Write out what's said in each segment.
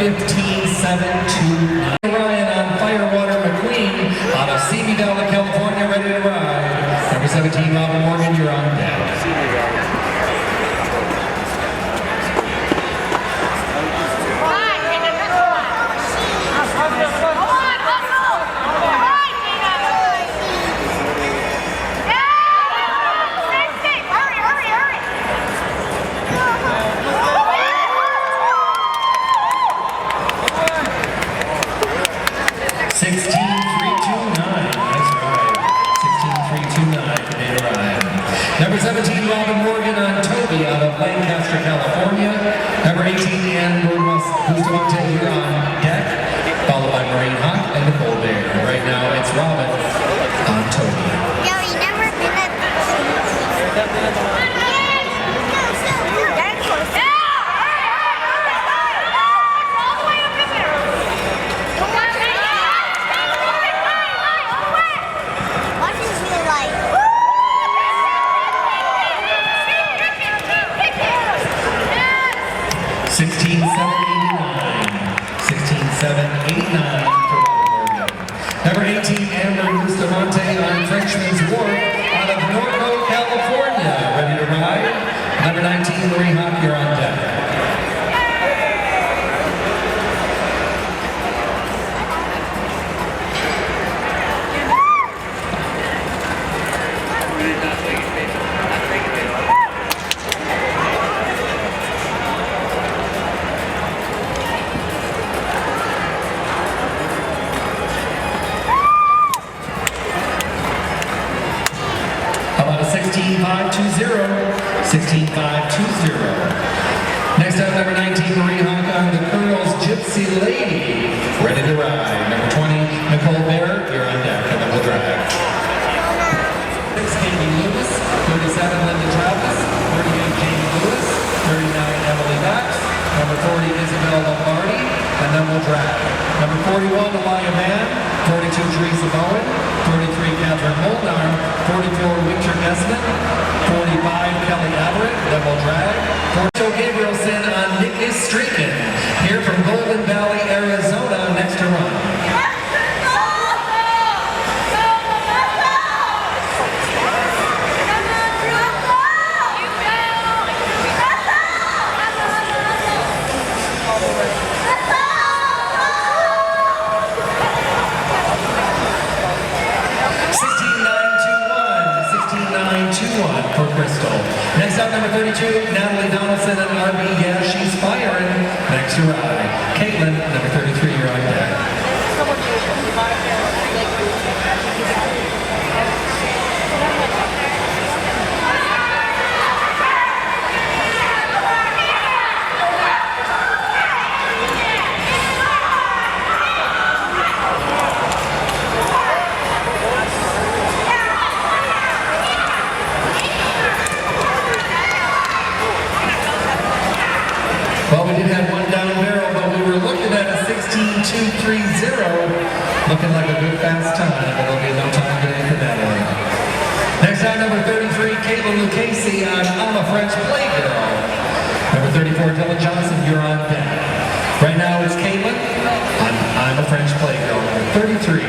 15-7-2. Ryan on Firewater McQueen out of Simi Valley, California, ready to ride. Number 17, Robin Morgan, you're on deck. Number 17, Robin Morgan on Toby out of Lancaster, California. Number 18, Ann Bustamante here on deck, followed by Marine Hawk and Nicole Bear. Right now it's Robin on Toby. Yo, you never been at Number 18, Amber Bustamante on Frenchman's Wharf out of Norco, California. Ready to ride? Number 19, Marie Hawk, you're on deck. How about a 16-5-2-0? 16-5-2-0. Next up, number 19, Marie Hawk on the Colonel's Gypsy Lady. Ready to ride. Number 20, Nicole Bear, you're on deck, and then we'll drive. 6, Katie Lewis. 37, Linda Travis. 38, Jamie Lewis. 39, Emily Bax. Number 40, Isabel Lombardi, and then we'll drive. Number 41, Elia Mann. 42, Teresa Bowen. 43, Catherine Molnar. 44, Victor Nesbitt. 45, Kelly Everett, then we'll drag. 42, Gabrielson on Nick is Streakin', here from Golden Valley, Arizona, next to run. 16-9-2-1 for Crystal. Next up, number 32, Natalie Donaldson and RB. Yeah, she's firing. Next to ride. Caitlin, number 33, you're on deck. Well, we did have one down barrel, but we were looking at a 16-2-3-0. Looking like a good fast time, but there'll be no time today for that area. Next time, number 33, Caitlin Lucchese on I'm a French Playgirl. Number 34, Dylan Johnson, you're on deck. Right now it's Caitlin on I'm a French Playgirl, number 33.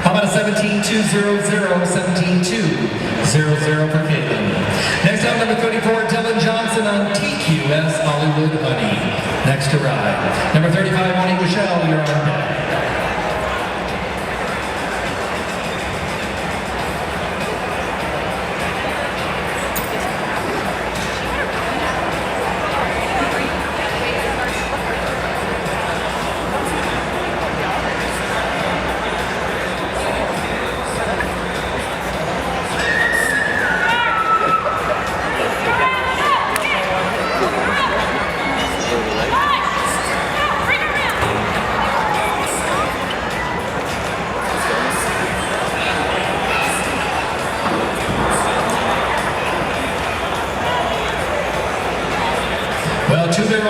How about a 17-2-0-0, 17-2-0-0 for Caitlin. Next up, number 34, Dylan Johnson on TQS Hollywood Honey. Next to ride. Number 35, Monique Michelle, you're on deck.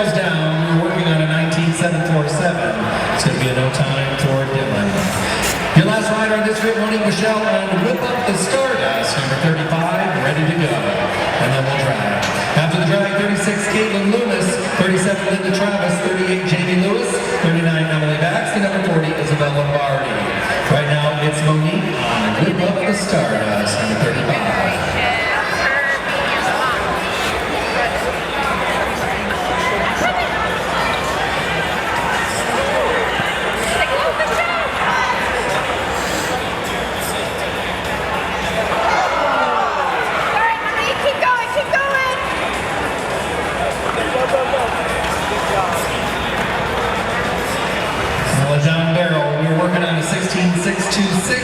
goes down, we're working on a 19747. It's going to be a no time for Dylan. Your last rider on this trip, Monique Michelle, on Whip Up the Stardust, number 35, ready to go. And then we'll drag. After the drag, 36, Caitlin Loomis, 37, Linda Travis, 38, Jamie Lewis, 39, Emily Bax, and number 40, Isabel Lombardi. Right now, it's Monique on Whip Up the Stardust, number 35. John Barrow, we're working on a 16626.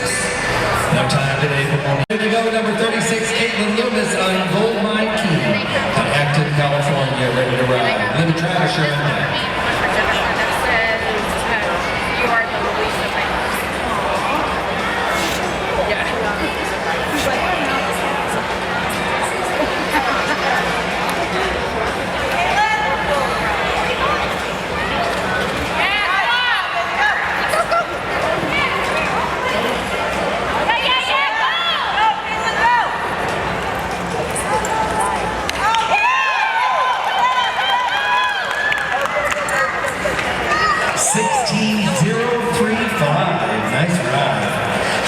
No time today for Monique. Ready to go, number 36, Caitlin Loomis on Gold Mine Key. On Acton, California, ready to ride. Linda Travis, you're on deck. You are the Louisa Banks. Yeah.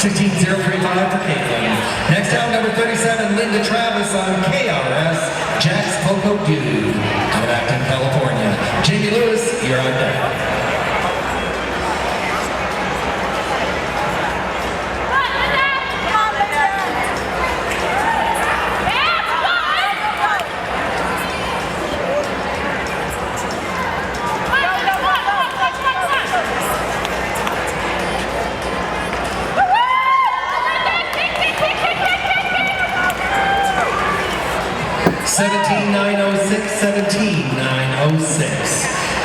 16035 for Caitlin. Next out, number 37, Linda Travis on KRS, Jack's Poco Dude, out of Acton, California. Jamie Lewis, you're on deck.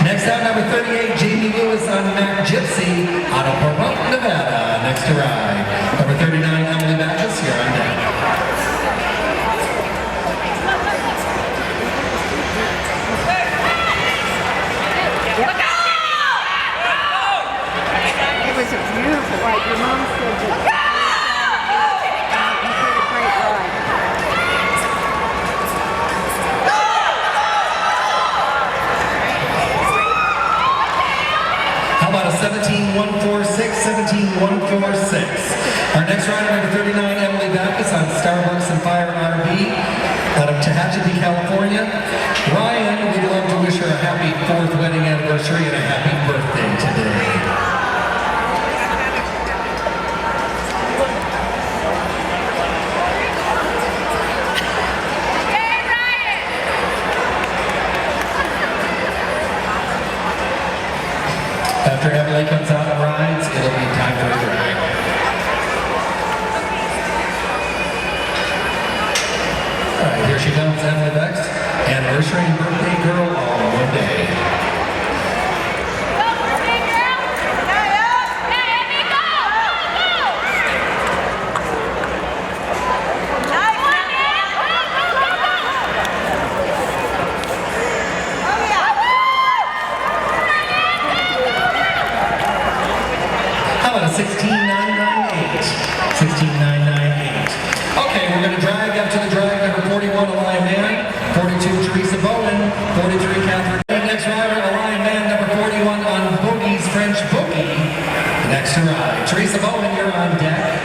Next out, number 38, Jamie Lewis on Mac Gypsy out of Pahrump, Nevada. Next to ride. Number 39, Emily Backus, you're on deck. It was a beautiful ride. Your mom said that. You did a great ride. How about a 17146, 17146? Our next rider, number 39, Emily Backus on Starbucks and Fire RV out of Tehachapi, California. Ryan, we'd love to wish her a happy 4th wedding anniversary and a happy birthday today. After Emily comes out and rides, it'll be time for a drag. All right, here she comes, Emily Bex. Anniversary and birthday girl all in one day. How about a 16998? 16998. Okay, we're going to drag up to the drag number 41, Lion Man, 42, Teresa Bowen, 43, Catherine. Next rider, Lion Man, number 41 on Bogey's French Boogie. Next to ride, Teresa Bowen, you're on deck.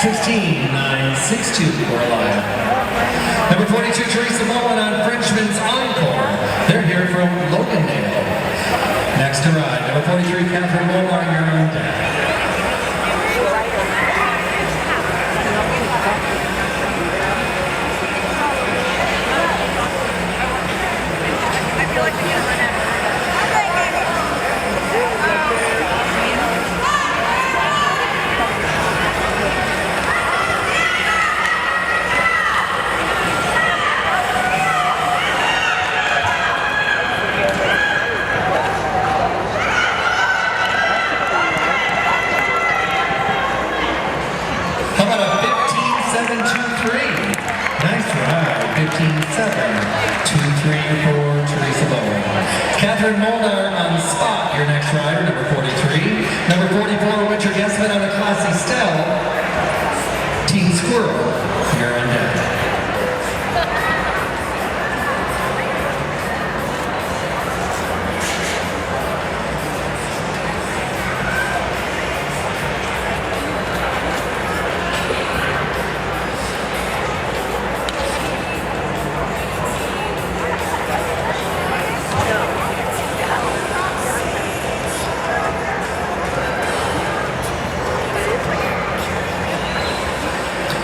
$16,962 for Elias. Number 42, Teresa Bowen on Frenchman's Encore. They're here from Logandale. Next to ride, number 43, Catherine Molnar, you're on deck. 2-3 for Teresa Bowen. Catherine Molnar on spot, your next rider, number 43. Number 44, Richard Yesman on a Classy Stell. Team Squirrel, you're on deck.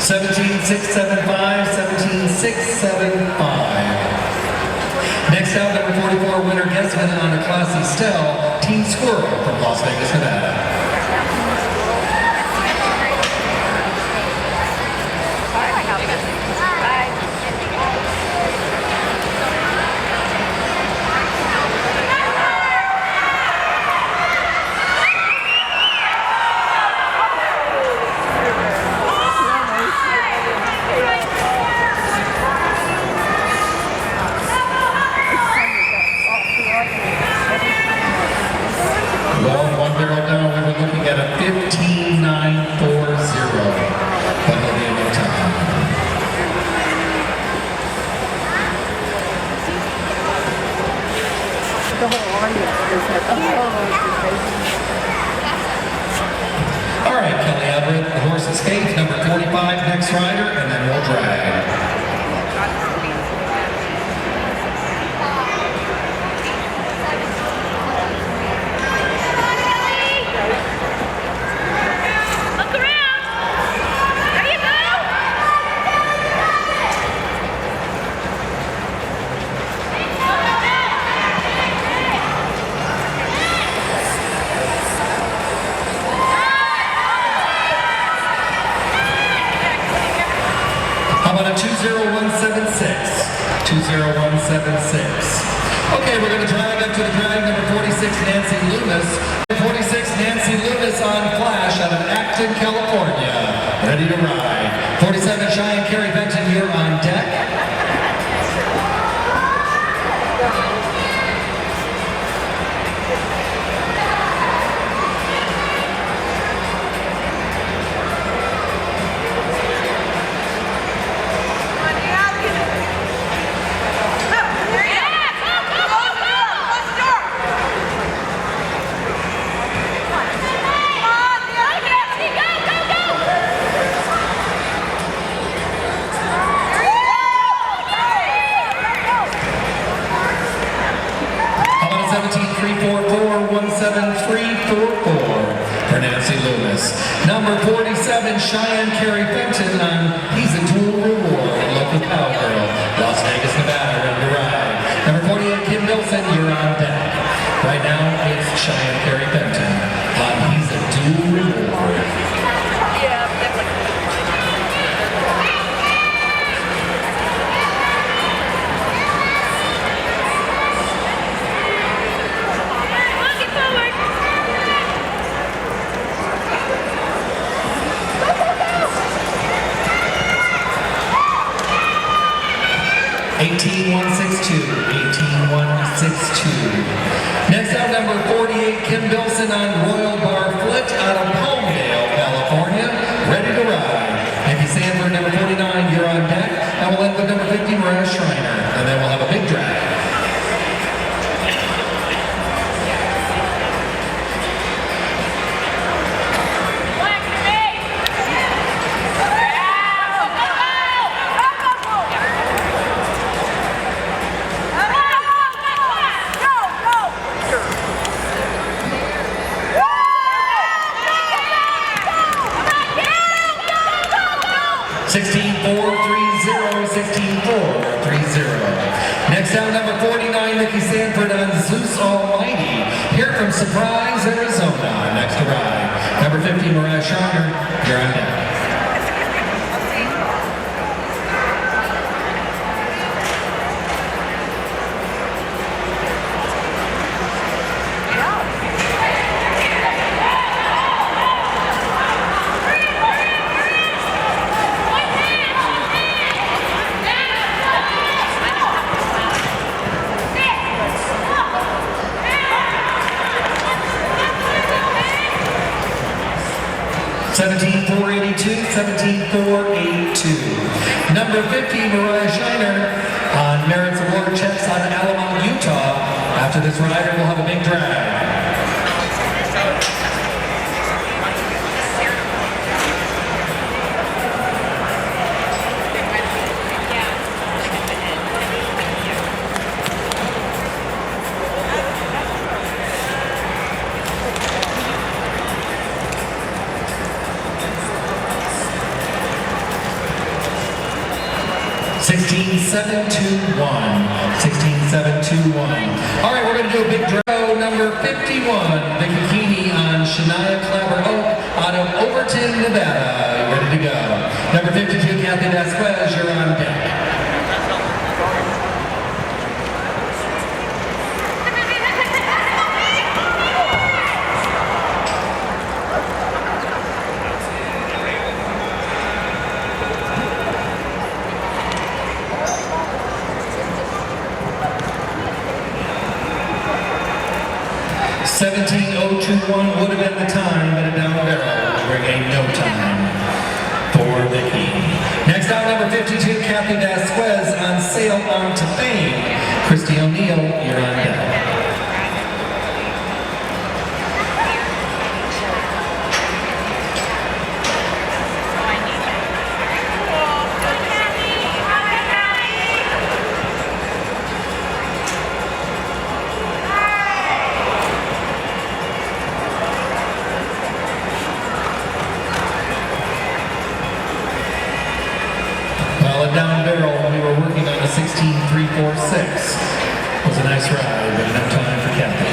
Seventeen 675, 17-675. Next out, number 44, winner Gesman on a Classy Stell, Team Squirrel from Las Vegas, Nevada. Well, one barrel down, we were looking at a 15.940, but it'll be in no time. The whole audience is like, oh, All right, Kelly Everett, the horse's faith, number 45, next rider, and then we'll drag. Look around. There you go. How about a 20176? 20176. Okay, we're going to drag up to the drag number 46, Nancy Loomis. 46, Nancy Loomis on Flash out of Acton, California. Ready to ride. 47, Cheyenne Carey Benton, you're on deck. How about a 17-344-17344 for Nancy Loomis. Number 47, Cheyenne Carey Benton on He's a Dual Reward, local cowgirl, Las Vegas, Nevada, ready to ride. Number 48, Kim Nilsson, you're on deck. Right now, it's Cheyenne Carey Benton on He's a Dual Reward. Looking forward. 18162, 18162. Next out, number 48, Kim Bilson on Royal Bar Flit out of Palmdale, California. Ready to ride. Nikki Sanford, number 49, you're on deck. And we'll end with number 50, Mariah Schreiner. And then we'll have a big drag. Next down, number 49, Nikki Sanford on Zeus Almighty. Here from Surprise, Arizona. Next to ride. Number 50, Mariah Schreiner. You're on deck. 17.482. Number 50, Mariah Shiner on Merits Award checks on Alamo, Utah. After this rider, we'll have a big drag. All right, we're going to do a big draw. Number 51, Vicky Keeney on Shania Clabber Oak out of Overton, Nevada. You ready to go? Number 52, Kathy Vasquez, you're on deck. Would have been the time, but a down barrel will bring a no time for Vicky. Next out, number 52, Kathy Vasquez on Sail On to Fame. Christy O'Neill, you're on deck. Down barrel, we were working on a 16.346. Was a nice ride, but enough time for Kathy.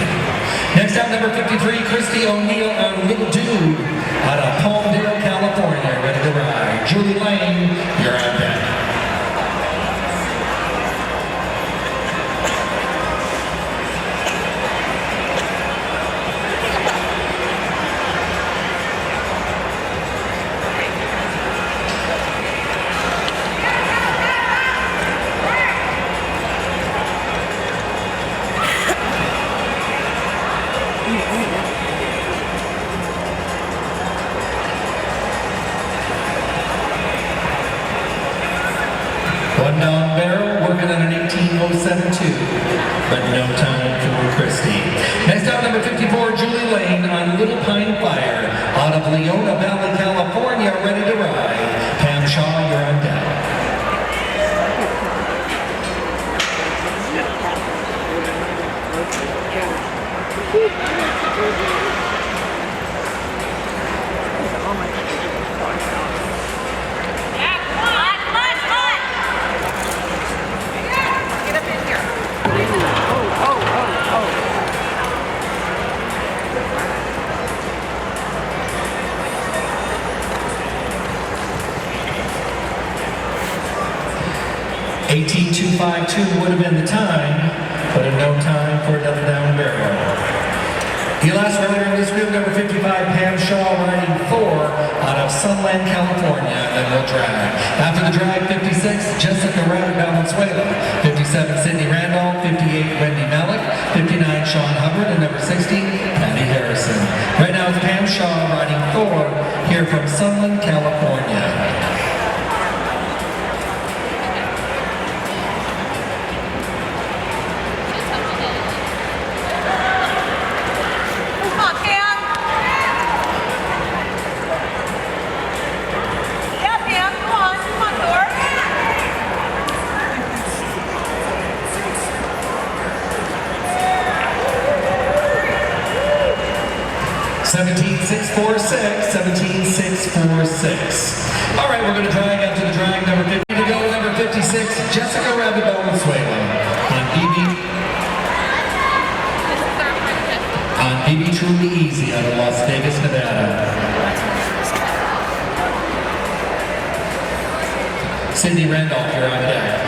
Next out, number 53, Christy O'Neill on Little Dude out of Palmdale, California. Ready to ride. Julie Lane, you're on deck. One down barrel, working on an 18.072, but no time for Christy. Next out, number 54, Julie Lane on Little Pine Fire out of Leona Valley, California, ready to ride. Pam Shaw, you're on deck. $18.252 would have been the time, but in no time for another down barrel. The last rider in this group, number 55, Pam Shaw, riding 4 out of Sunland, California, and then we'll drag. After the drag, 56, Jessica Rabbit Valenzuela, 57, Sydney Randolph, 58, Wendy Malik, 59, Sean Hubbard, and number 60, Patty Harrison. Right now it's Pam Shaw riding 4 here from Sunland, California. All right, we're going to drag after the drag. Number 50 to go. Number 56, Jessica Rabbit Valenzuela on BB Truly Easy out of Las Vegas, Nevada. Cindy Randolph, you're on deck.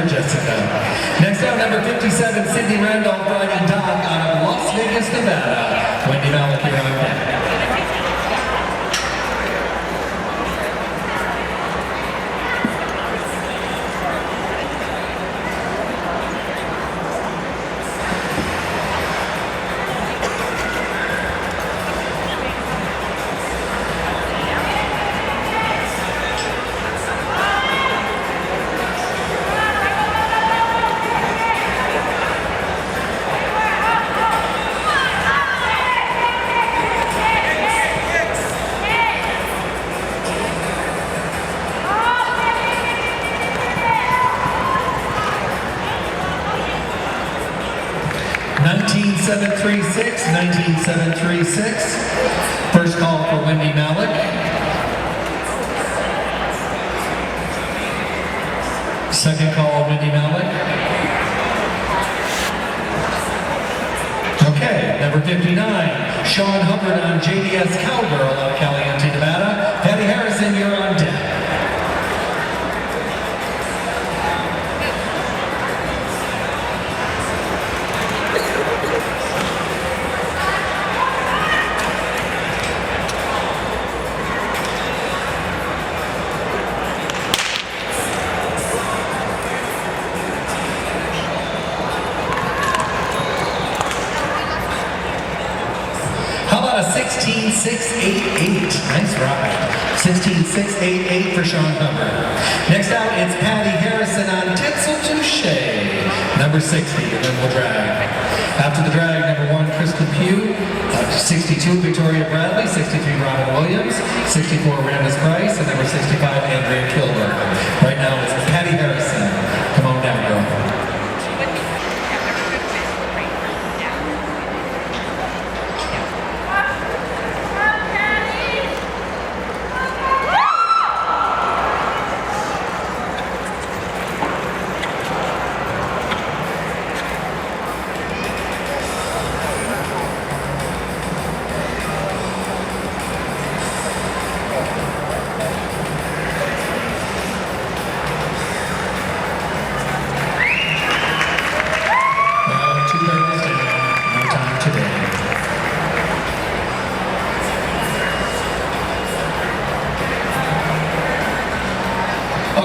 Jessica. Next out, number 57, Sydney Randolph riding Doc out of Las Vegas, Nevada. Wendy Malik, you're on deck. (19,736), 19,736. First call for Wendy Malik. Second call, Wendy Malik. Okay, number 59, Sean Hubbard on JDS Cowgirl out of Caliente, Nevada. Patty Harrison, you're on deck. How about a 16,688? Nice ride. 16,688 for Sean Hubbard. Next out, it's Patty Harrison on Tinsel Touche, number 60, and then we'll drag. After the drag, number 1, Kristen Pugh. 62, Victoria Bradley. 63, Robin Williams. 64, Randis Price. And number 65, Andrea Kilburn. Right now, it's Patty Harrison. Come on down, girl.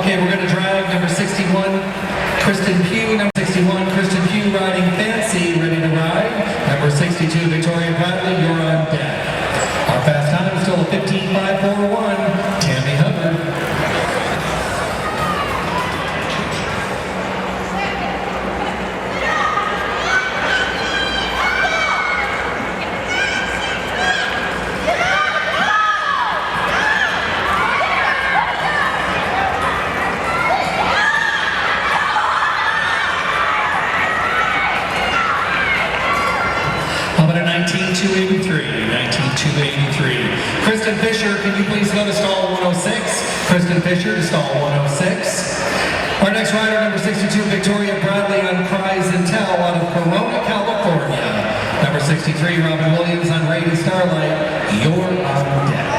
Okay, we're going to drag number 61, Kristen Pugh. Number 61, Kristen Pugh riding Fancy, ready to ride. Number 62, Victoria Bradley, you're on deck. Our fast time is still a 15.541. Tammy Hubbard. How about a 19,283? 19,283. Kristen Fisher, can you please go to stall 106? Kristen Fisher to stall 106. Our next rider, number 62, Victoria Bradley on Cries and Tell out of Corona, California. Number 63, Robin Williams on Rady Starlight. You're on deck.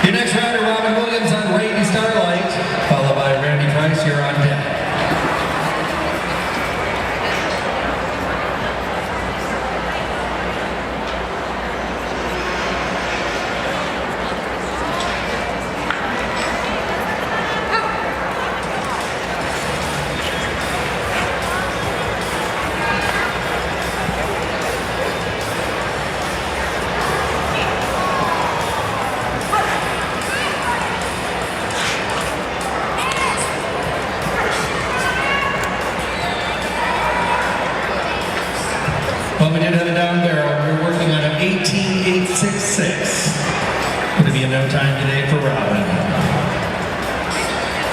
Your next rider, Robin Williams on Rady Starlight, followed by Randy Price, you're on deck. Well, we did have a down barrel. We're working on an 18,866. Going to be a no time today for Robin.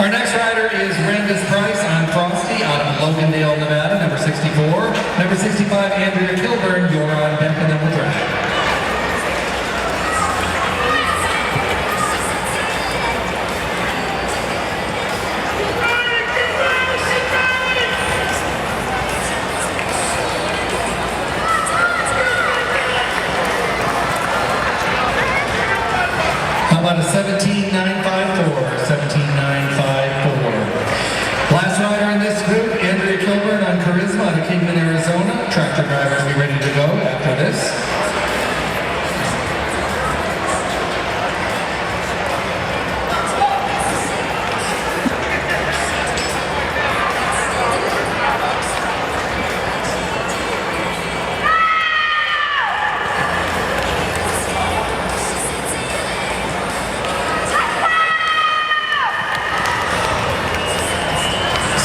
Our next rider is Randis Price on Frosty out of Logandale, Nevada, number 64. Number 65, Andrea Kilburn. about a 17,954? 17,954. Last rider in this group, Andrea Kilburn on Charisma out of Kingman, Arizona. Tractor drivers be ready to go after this.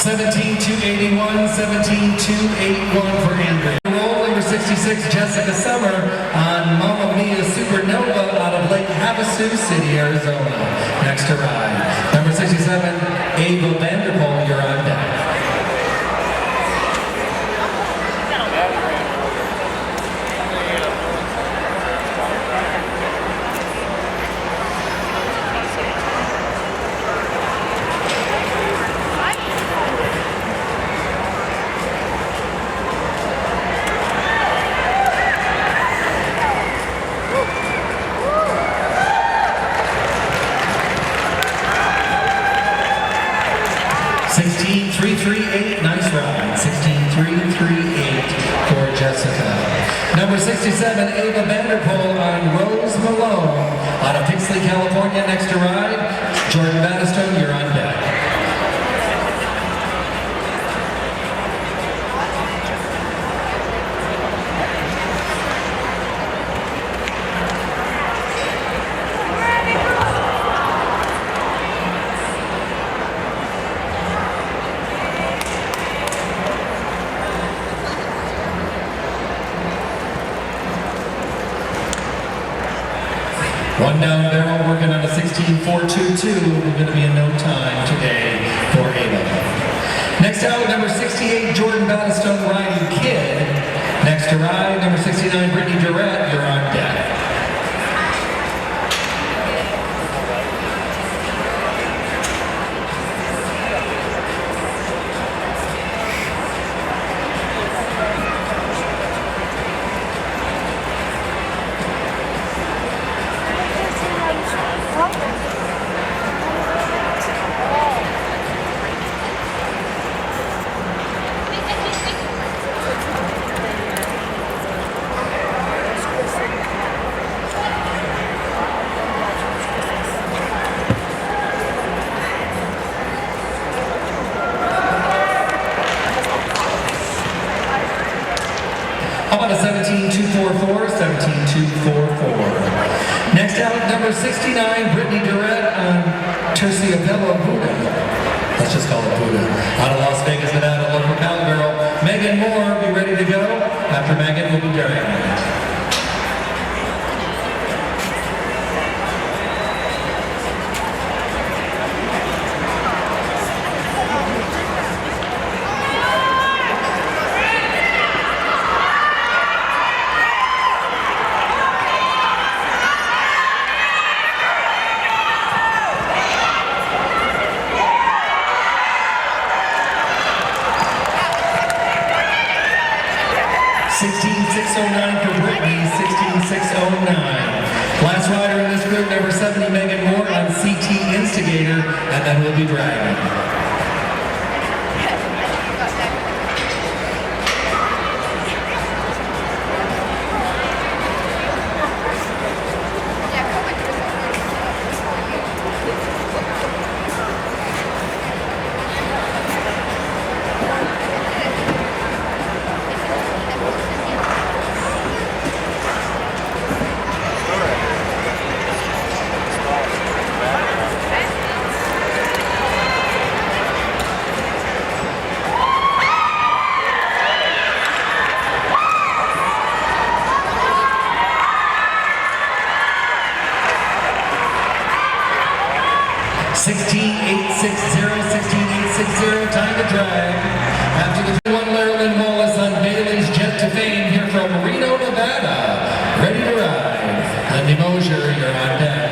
$17,281, $17,281 for Andrea. Roll number 66, Jessica Summer on Mamma Mia Supernova out of Lake Havasu City, Arizona. Next to ride. Number 67, Ava Vanderpool, you're on deck. $16,338, nice ride. $16,338 for Jessica. Number 67, Ava Vanderpool on Rose Malone out of Pixley, California. Next to ride, Jordan Battistone, you're on deck. One down barrel, working on a 16,422. We're going to be in no time today for Ava. Next out, number 68, Jordan Battistone riding Kid. Next to ride, number 69, Brittany Durrett, you're on deck. How about a 17,244? 17,244. Next out, number 69, Brittany Durrett on Terciopelo Buddha. Let's just call it Buddha. Out of Las Vegas, Nevada, local cowgirl. Megan Moore, be ready to go. After Megan, we'll be driving. $16,609 for Brittany, $16,609. Last rider in this group, number 70, Megan Moore on CT Instigator, and then we'll be driving. $16,860, time to drag. After the one, Marilyn Wallace on Bailey's Jet to Fame here from Reno, Nevada. Ready to ride. Lindy Mosier, you're on deck.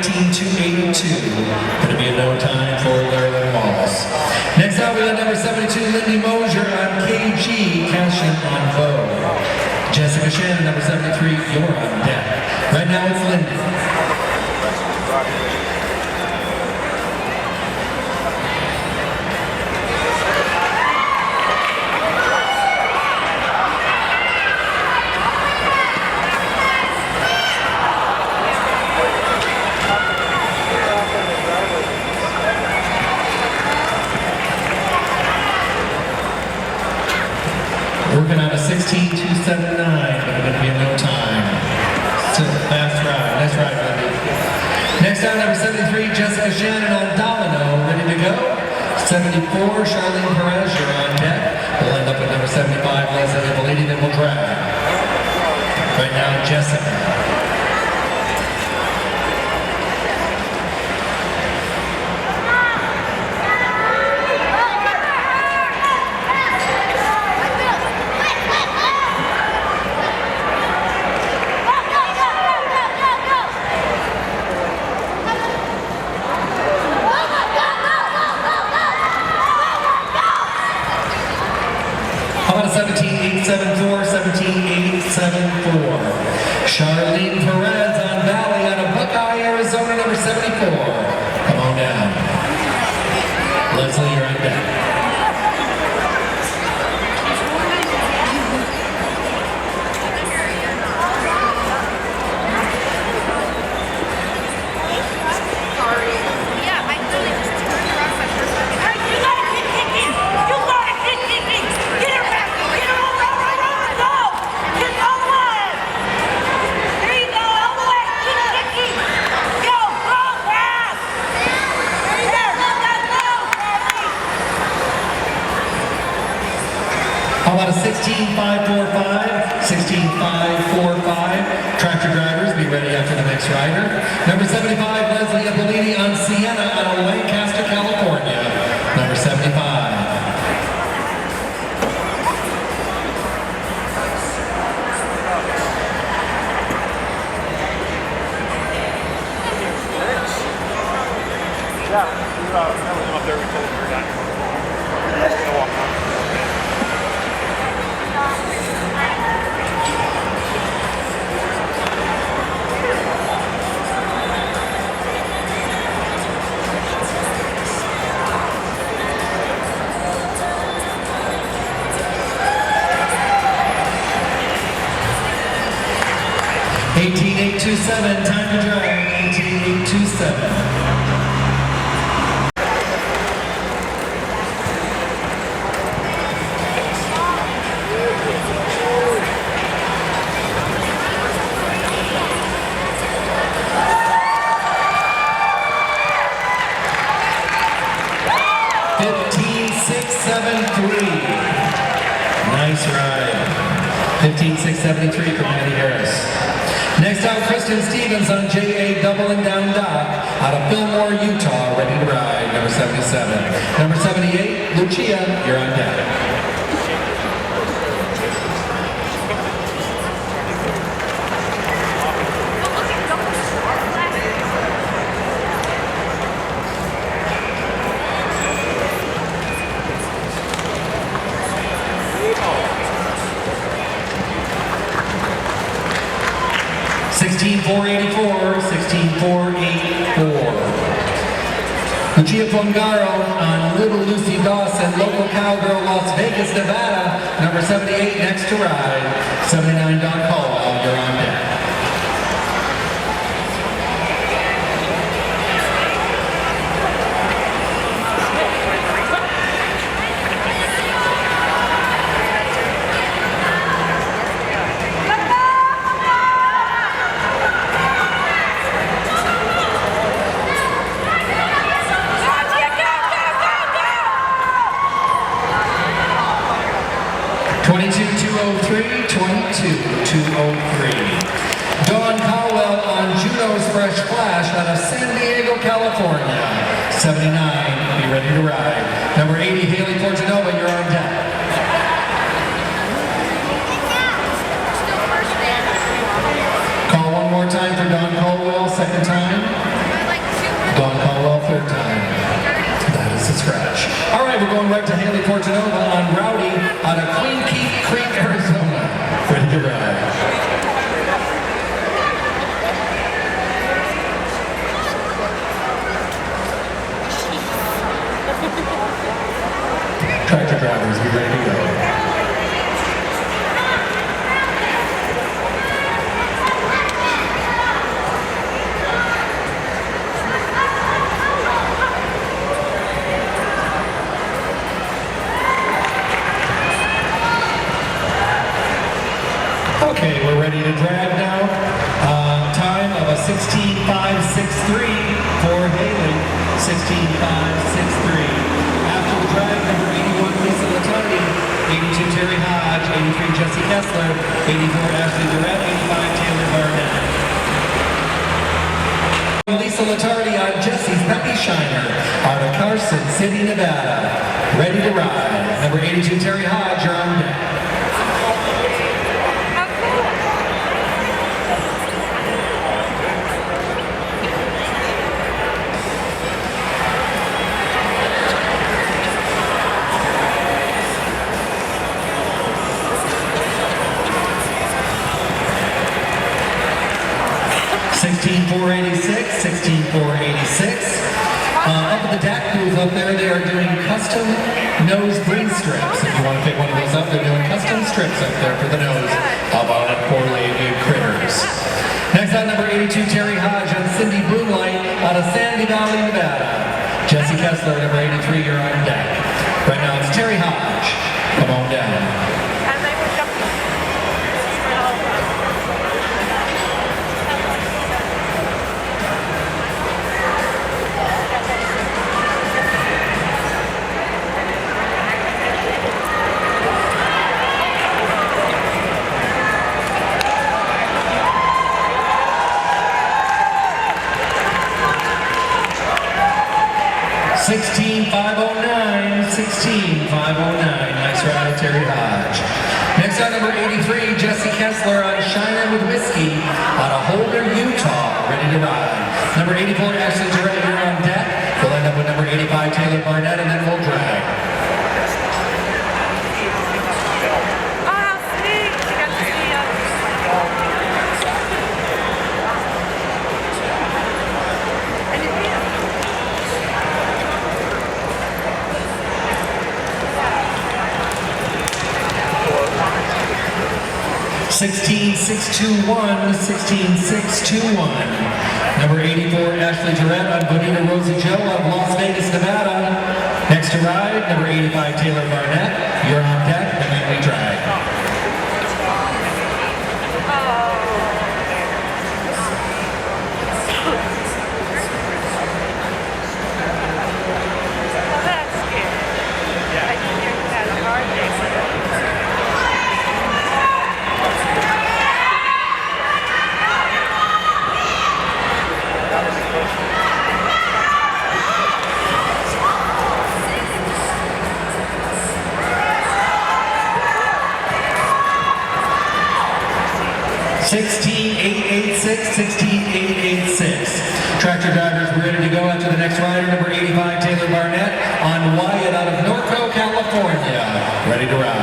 19-82. Going to be a no time for Larry Wallace. Next out, we got number 72, Lindy Mosier on KG, Cashin on Vogue. Jessica Shannon, number 73, you're on deck. Right now it's Lindy. Working on a 16-279, but going to be a no time. So, fast ride. Nice ride, buddy. Next out, number 73, Jessica Shannon on Domino, ready to go. 74, Charlene Perez, you're on deck. We'll end up with number 75, Leslie, the lady that will drag. Right now, Jessica. How about a 17-874, 17-874. Charlene Perez on Valley out of Buckeye, Arizona, number 74. Come on down. Leslie, you're on deck. How about a 16-545, 16-545. Tractor drivers, be ready after the next rider. Number 75, Leslie Apolini on Sienna out of Lancaster, California. Number 75. Yeah, we were up there, we told them we were done. Go walk on. $18,827, time to drive, $18,827. Nice ride. 15,673 from Andy Harris. Next out, Kristen Stevens on JA Doubling Down Dock out of Fillmore, Utah, ready to ride, number 77. Number 78, Lucia, you're on deck. $16,484, $16,484. Lucia Fongaro on Little Lucy Dawson, local cowgirl, Las Vegas, Nevada, number 78, next to ride. 79, Don Caldwell, you're on deck. Dawn Caldwell on Juno's Fresh Flash out of San Diego, California. 79, be ready to ride. Number 80, Haley Fortunova, you're on deck. Call one more time for Dawn Caldwell, second time. Don Caldwell, third time. That is a scratch. All right, we're going right to Haley Fortunova on Rowdy out of Queen Creek, Arizona. Ready to ride. Tractor drivers, be ready to go. Okay, we're ready to drag now. Time of a 16.563 for Haley. 16.563. After the drag, number 81, Lisa Lattardi. 82, Terry Hodge. 83, Jesse Kessler. 84, Ashley Durrett. 85, Taylor Barnett. Lisa Lattardi on Jesse's Peppy Shiner out of Carson City, Nevada. Ready to ride. Number 82, Terry Hodge, you're on deck. 16,486, 16,486. Up at the DAC booth up there, they are doing custom nose breed strips. If you want to pick one of those up, they're doing custom strips up there for the nose of our four-legged critters. Next on number 82, Terry Hodge on Cindy Boomlight out of Sandy Valley, Nevada. Jesse Kessler, number 83, you're on deck. Right now it's Terry Hodge. Come on down. 16,509, 16,509. Nice ride, Terry Hodge. Next on number 83, Jesse Kessler on Shiner with Whiskey out of Holder, Utah. Ready to ride. Number 84, Ashley Durrett, you're on deck. We'll end up with number 85, Taylor Barnett, and then we'll drag. Sixteen 621, 16,621. Number 84, Ashley Durrett on Bonita Rosie Joe of Las Vegas, Nevada. Next to ride, number 85, Taylor Barnett. You're on deck, and then we drag. Tractor drivers, we're ready to go after the next rider, number 85, Taylor Barnett on Wyatt out of Norco, California. Ready to ride.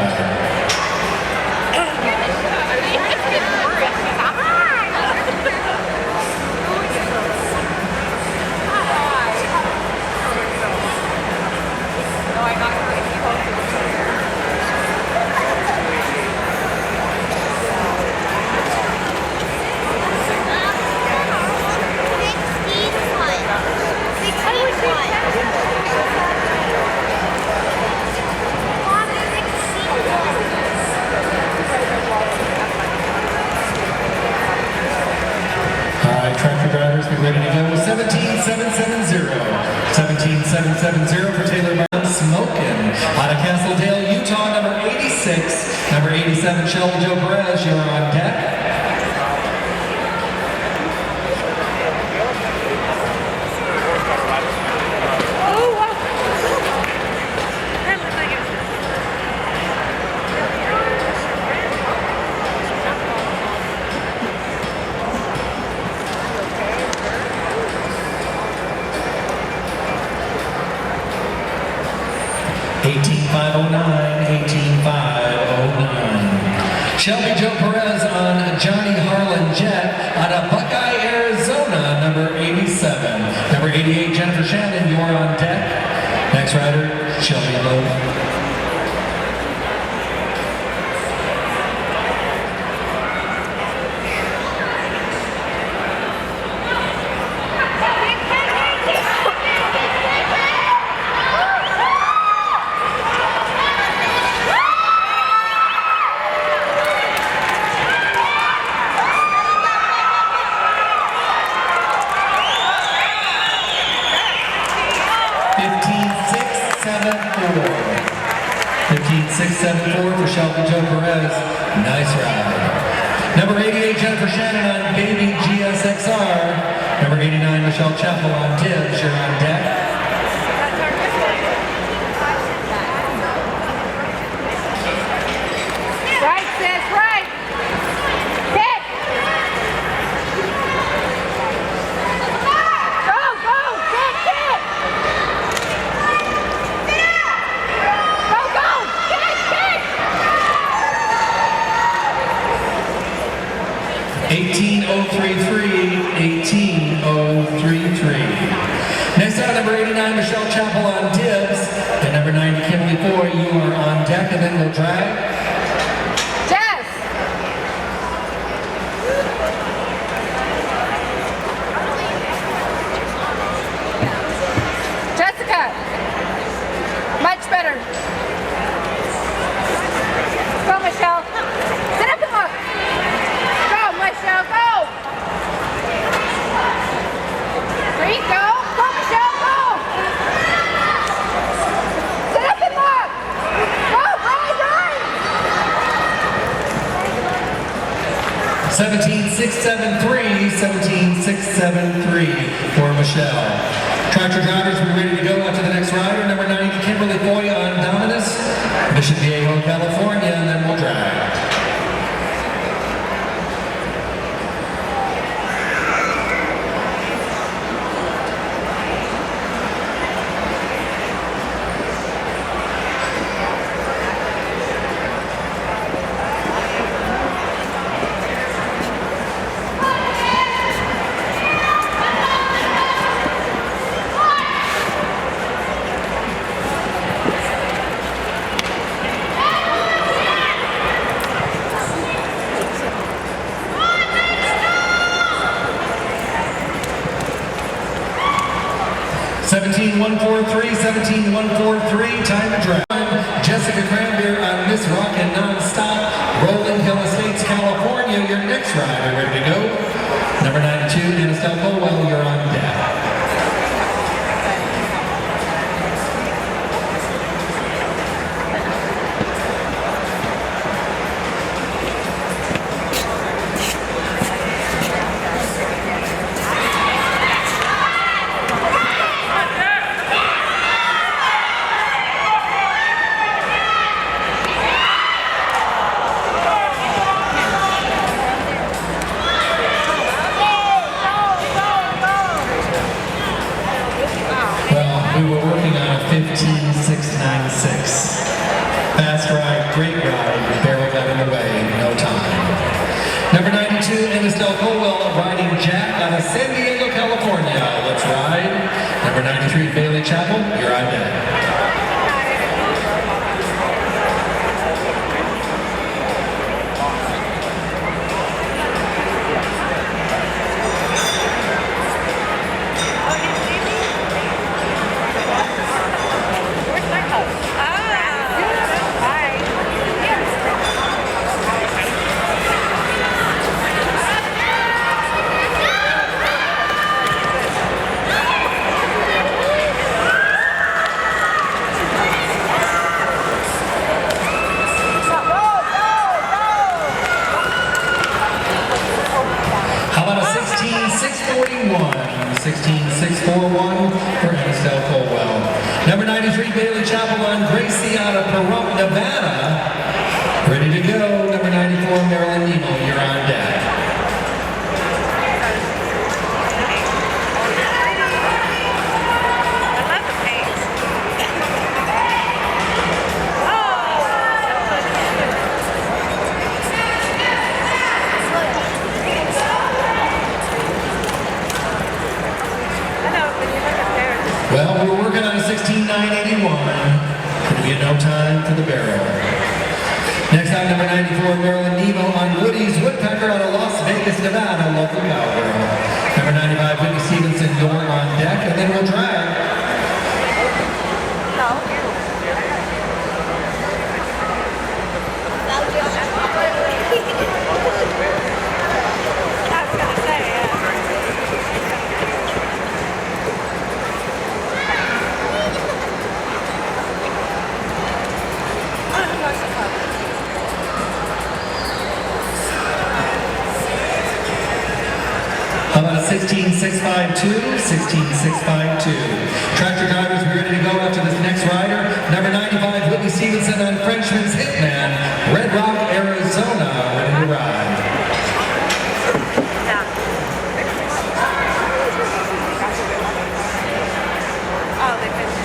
Ready to go. 17,770. 17,770 for Taylor Barnett. Smokin' out of Castledale, Utah, number 86. Number 87, Sheldon Joe Perez, you're on deck. 18509, 18509. Shelby Joe Perez on Johnny Harlan Jet out of Buckeye, Arizona, number 87. Number 88, Jennifer Shannon, you're on deck. Next rider, Shelby Lowe. For Shelby Joe Perez. Nice ride. Number 88, Jennifer Shannon on Baby GSXR. Number 89, Michelle Chappell on Tibbs. You're on deck. Right, sis, right. Hit. Go, go, hit, hit. Go, go, hit, hit. 18033, 18033. Next out, number 89, Michelle Chappell on Tibbs. And number 90, Kimberly Foy, you are on deck, and then we'll drag. Jess. Jessica. Much better. Go, Michelle. Sit up and look. Go, Michelle, go. Three, go. Go, Michelle, go. Sit up and look. Go, ride, ride. 17673, 17673 for Michelle. Tractor drivers, we're ready to go out to the next rider. Number 90, Kimberly Foy on Dominus, Mission Viejo, California, and then we'll drag. Seventeen 143, time to drive. Jessica Cranbeer on Miss Rockin' Nonstop, Rolling Hill Estates, California. Your next rider, ready to go. Number 92, Anastelle Colwell, you're on deck. We were working on a 15696. Fast ride, great ride, barrel got in the way, no time. Number 92, Anastelle Colwell riding Jack out of San Diego, California. Let's ride. Number 93, Bailey Chappell, you're on deck. How about a 16641? 16641 for Anastelle Colwell. Number 93, Bailey Chappell on Gracie out of Pahrump, Nevada. Ready to go. Number 94, Marilyn Nemo, you're on deck. Well, we're working on a 16,981. Could be a no time for the barrel. Next out, number 94, Marilyn Nemo on Woody's Woodpecker out of Las Vegas, Nevada, local cowgirl. Number 95, Whitney Stevenson, you're on deck, and then we'll drag. How about a 16,652? 16,652. Tractor drivers, be ready to go after this next rider. Number 95, Whitney Stevenson on Frenchman's Hitman, Red Rock, Arizona, ready to ride. Oh, they finished.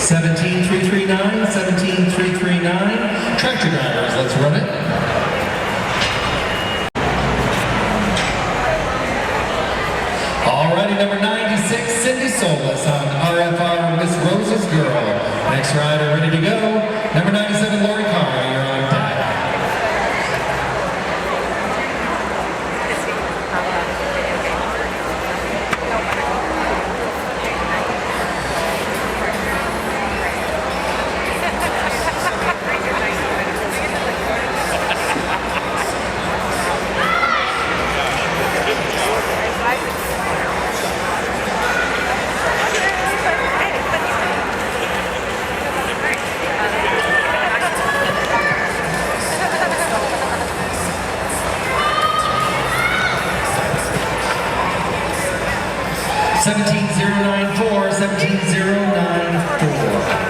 17,339, 17,339. Tractor drivers, let's run it. Alrighty, number 96, Cindy Solis on RFR Miss Rose's Girl. Next rider ready to go. Number 97, Lori Carr, you're on deck. Seventeen zero nine four, 17,094.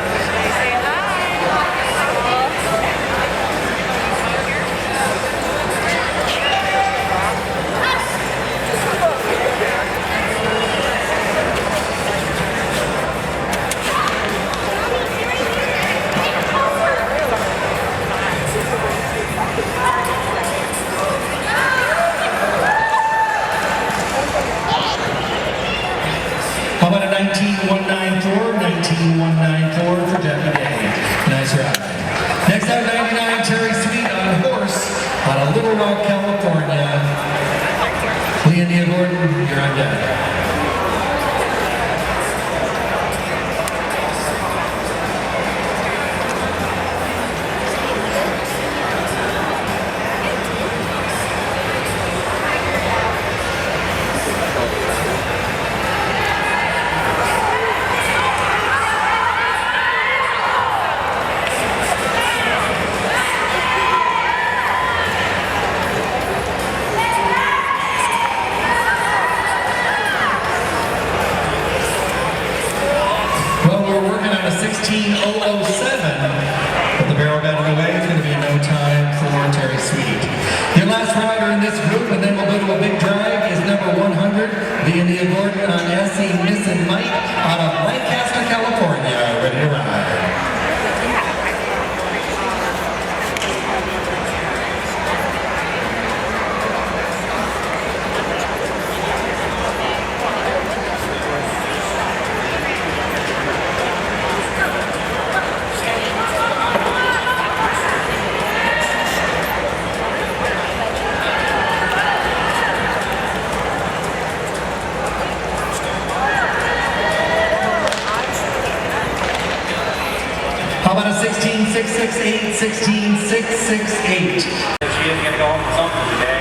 How about a 19,194, 19,194 for Jackie Day. Nice ride. Next out, 99, Terry Sweet on horse out of Little Rock, California. Leonia Gordon, you're on deck. Well, we're working on a 16,007, but the barrel got in the way. It's going to be no time for Terry Sweet. Your last rider in this group, and then we'll go to a big drag, is number 100, Leonia Gordon on Essie, Miss and Mike out of Lancaster, California, ready to ride. How about a 16,668, 16,668? She is going to go home with something today.